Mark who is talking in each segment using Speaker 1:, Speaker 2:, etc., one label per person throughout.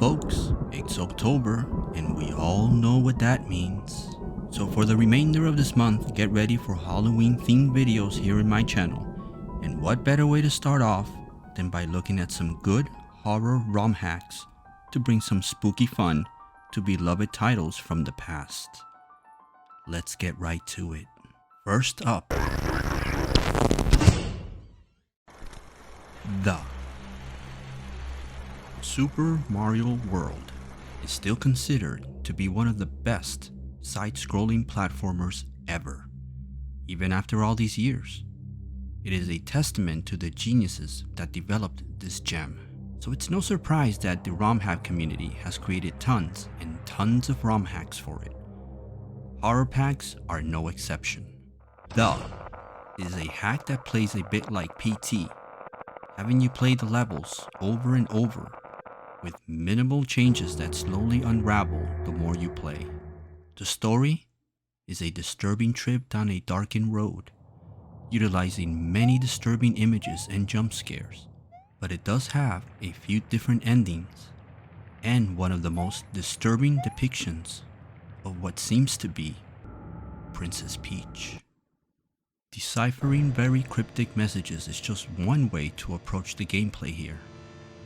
Speaker 1: folks, it's October and we all know what that means. So for the remainder of this month, get ready for Halloween themed videos here in my channel. And what better way to start off than by looking at some good horror ROM hacks to bring some spooky fun to beloved titles from the past. Let's get right to it. First up, the Super Mario World is still considered to be one of the best side-scrolling platformers ever, even after all these years. It is a testament to the geniuses that developed this gem. So it's no surprise that the ROM hack community has created tons and tons of ROM hacks for it. Horror packs are no exception. The is a hack that plays a bit like PT, having you play the levels over and over with minimal changes that slowly unravel the more you play. The story is a disturbing trip down a darkened road, utilizing many disturbing images and jump scares, but it does have a few different endings and one of the most disturbing depictions of what seems to be Princess Peach. Deciphering very cryptic messages is just one way to approach the gameplay here,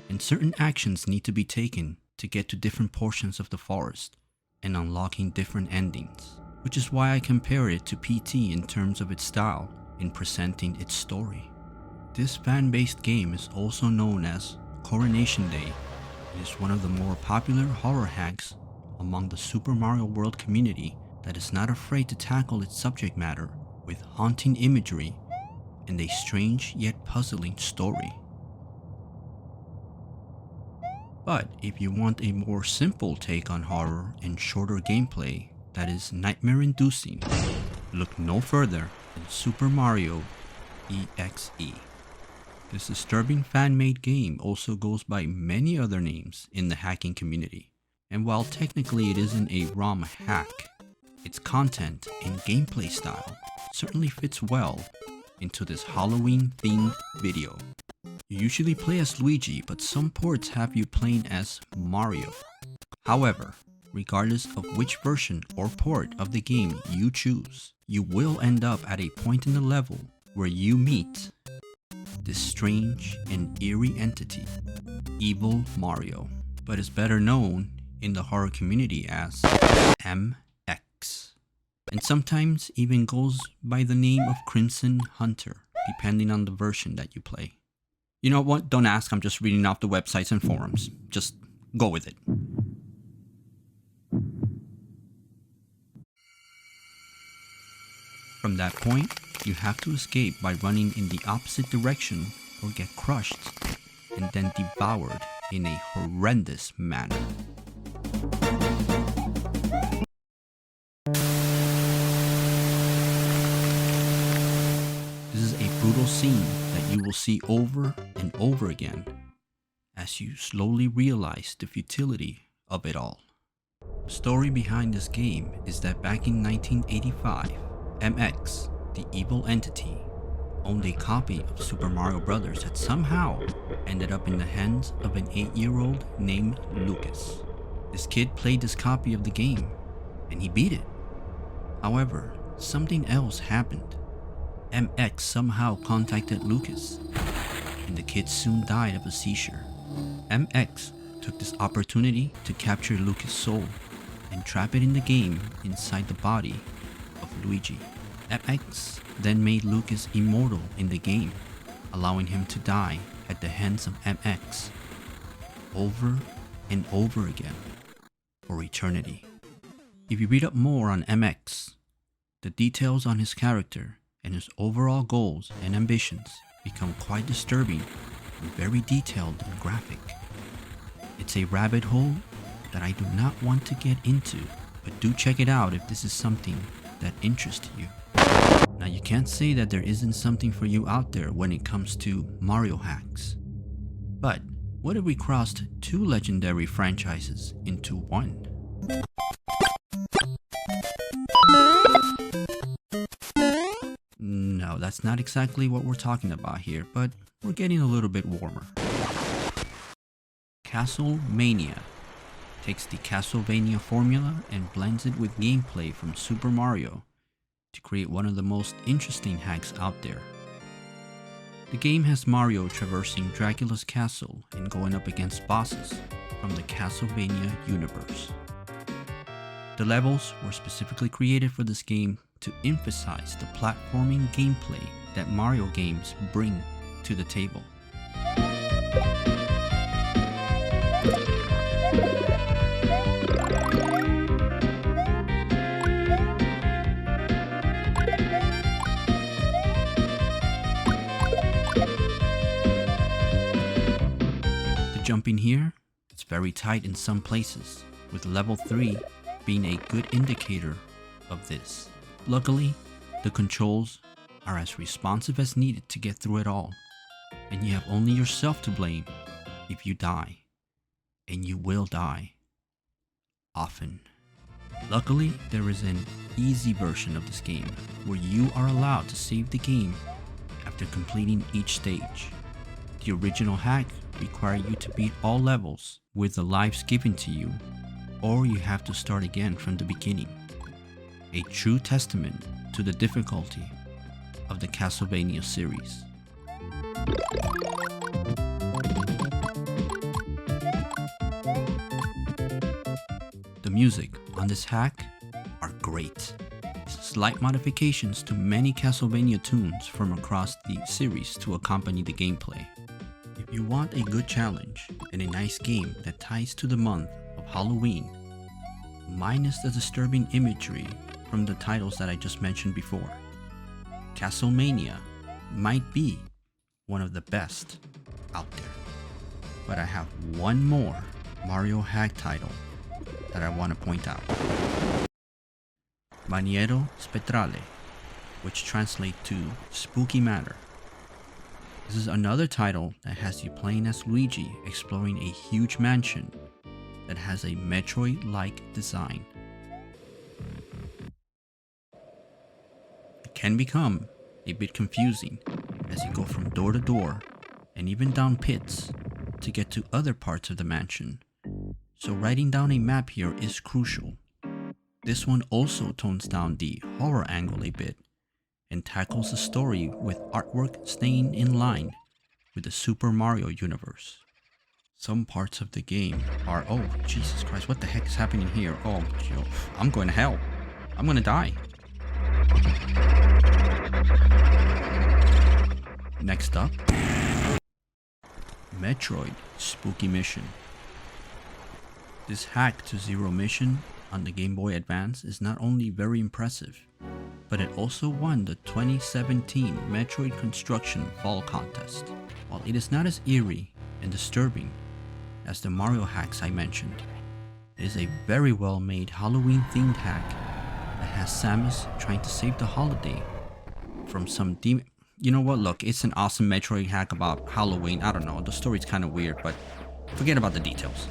Speaker 1: and certain actions need to be taken to get to different portions of the forest and unlocking different endings, which is why I compare it to PT in terms of its style in presenting its story. This fan-based game is also known as Coronation Day and is one of the more popular horror hacks among the Super Mario World community that is not afraid to tackle its subject matter with haunting imagery and a strange yet puzzling story. But if you want a more simple take on horror and shorter gameplay that is nightmare-inducing, look no further than Super Mario.exe. This disturbing fan-made game also goes by many other names in the hacking community, and while technically it isn't a ROM hack, its content and gameplay style certainly fits well into this Halloween-themed video. You usually play as Luigi, but some ports have you playing as Mario. However, regardless of which version or port of the game you choose, you will end up at a point in the level where you meet this strange and eerie entity, Evil Mario, but is better known in the horror community as MX, and sometimes even goes by the name of Crimson Hunter, depending on the version that you play. You know what? Don't ask, I'm just reading off the websites and forums. Just go with it. From that point, you have to escape by running in the opposite direction or get crushed and then devoured in a horrendous manner. This is a brutal scene that you will see over and over again as you slowly realize the futility of it all. The story behind this game is that back in 1985, MX, the evil entity, owned a copy of Super Mario Bros. That somehow ended up in the hands of an 8-year-old named Lucas. This kid played this copy of the game and he beat it. However, something else happened. MX somehow contacted Lucas, and the kid soon died of a seizure. MX took this opportunity to capture Lucas' soul and trap it in the game inside the body of Luigi. MX then made Lucas immortal in the game, allowing him to die at the hands of MX over and over again for eternity. If you read up more on MX, the details on his character and his overall goals and ambitions become quite disturbing and very detailed and graphic. It's a rabbit hole that I do not want to get into, but do check it out if this is something that interests you. Now you can't say that there isn't something for you out there when it comes to Mario hacks. But what if we crossed two legendary franchises into one? No, that's not exactly what we're talking about here, but we're getting a little bit warmer. Castlevania takes the Castlevania formula and blends it with gameplay from Super Mario to create one of the most interesting hacks out there. The game has Mario traversing Dracula's castle and going up against bosses from the Castlevania universe. The levels were specifically created for this game to emphasize the platforming gameplay that Mario games bring to the table. The jumping here, it's very tight in some places, with level 3 being a good indicator of this. Luckily, the controls are as responsive as needed to get through it all, and you have only yourself to blame if you die, and you will die often. Luckily, there is an easy version of this game where you are allowed to save the game after completing each stage. The original hack requires you to beat all levels with the lives given to you, or you have to start again from the beginning. A true testament to the difficulty of the Castlevania series. The music on this hack are great. Slight modifications to many Castlevania tunes from across the series to accompany the gameplay. If you want a good challenge and a nice game that ties to the month of Halloween, minus the disturbing imagery from the titles that I just mentioned before, Castlevania might be one of the best out there. But I have one more Mario hack title that I want to point out. Maniero Spettrale, which translates to Spooky Matter. This is another title that has you playing as Luigi exploring a huge mansion that has a Metroid-like design. It can become a bit confusing as you go from door to door and even down pits to get to other parts of the mansion, so writing down a map here is crucial. This one also tones down the horror angle a bit and tackles the story with artwork staying in line with the Super Mario universe. Some parts of the game are, oh Jesus Christ, what the heck is happening here? Oh, I'm going to hell. I'm going to die. Next up, Metroid Spooky Mission. This hack to Zero Mission on the Game Boy Advance is not only very impressive, but it also won the 2017 Metroid Construction Fall Contest. While it is not as eerie and disturbing as the Mario hacks I mentioned, it is a very well made Halloween themed hack that has Samus trying to save the holiday from some demon. You know what, look, it's an awesome Metroid hack about Halloween. I don't know, the story's kind of weird, but forget about the details.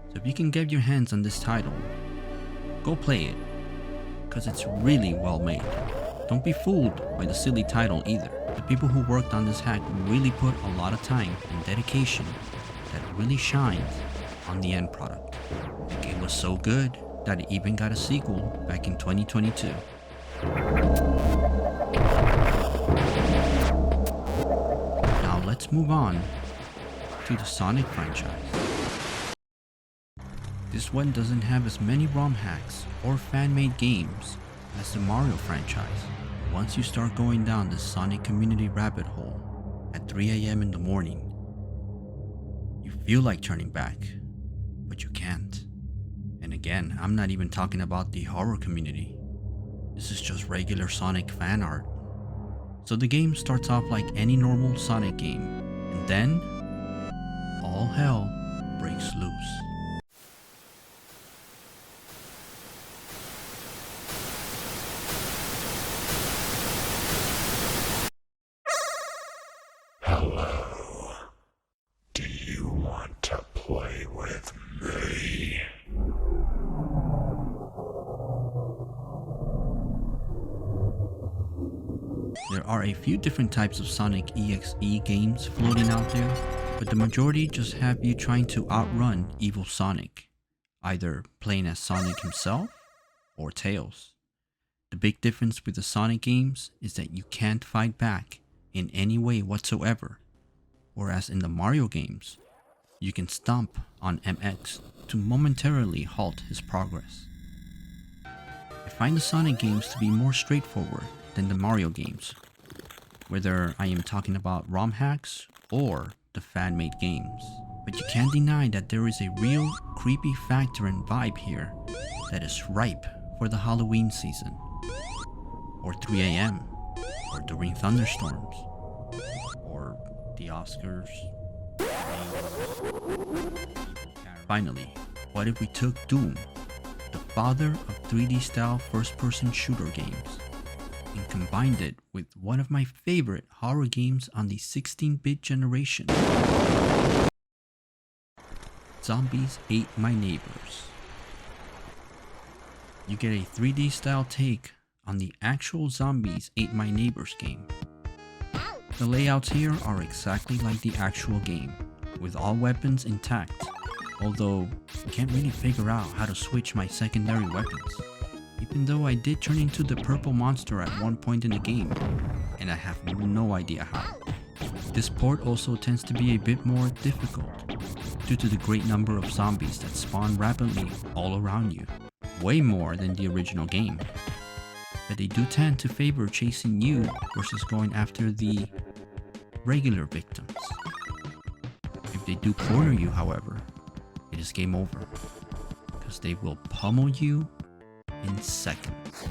Speaker 1: So if you can get your hands on this title, go play it, because it's really well made. Don't be fooled by the silly title either. The people who worked on this hack really put a lot of time and dedication that really shines on the end product. The game was so good that it even got a sequel back in 2022. Now let's move on to the Sonic franchise. This one doesn't have as many ROM hacks or fan-made games as the Mario franchise. Once you start going down the Sonic community rabbit hole at 3 AM in the morning, you feel like turning back, but you can't. And again, I'm not even talking about the horror community. This is just regular Sonic fan art. So the game starts off like any normal Sonic game, and then all hell breaks loose.
Speaker 2: Hello. Do you want to play with me?
Speaker 1: There are a few different types of Sonic EXE games floating out there, but the majority just have you trying to outrun evil Sonic, either playing as Sonic himself or Tails. The big difference with the Sonic games is that you can't fight back in any way whatsoever, whereas in the Mario games, you can stomp on MX to momentarily halt his progress. I find the Sonic games to be more straightforward than the Mario games, whether I am talking about ROM hacks or the fan-made games. But you can't deny that there is a real creepy factor and vibe here that is ripe for the Halloween season, or 3 a.m., or during thunderstorms, or the Oscars. Finally, what if we took Doom, the father of 3D style first-person shooter games, and combined it with one of my favorite horror games on the 16-bit generation? Zombies Ate My Neighbors. You get a 3D style take on the actual Zombies Ate My Neighbors game. The layouts here are exactly like the actual game, with all weapons intact, although I can't really figure out how to switch my secondary weapons, even though I did turn into the purple monster at one point in the game, and I have no idea how. This port also tends to be a bit more difficult, due to the great number of zombies that spawn rapidly all around you, way more than the original game. But they do tend to favor chasing you versus going after the regular victims. If they do corner you, however, it is game over, because they will pummel you in seconds.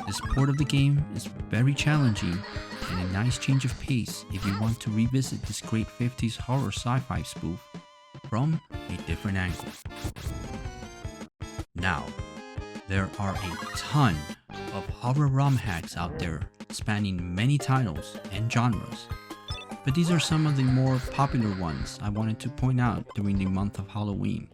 Speaker 1: This port of the game is very challenging and a nice change of pace if you want to revisit this great 50s horror sci-fi spoof from a different angle. Now, there are a ton of horror ROM hacks out there spanning many titles and genres, but these are some of the more popular ones I wanted to point out during the month of Halloween.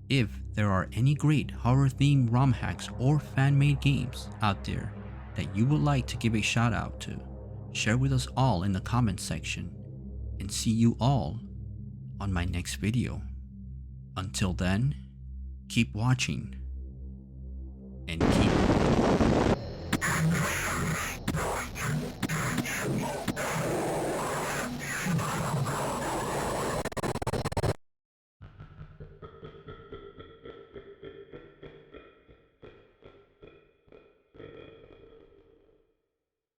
Speaker 1: If there are any great horror-themed ROM hacks or fan-made games out there that you would like to give a shout out to, share with us all in the comments section, and see you all on my next video. Until then, keep watching and keep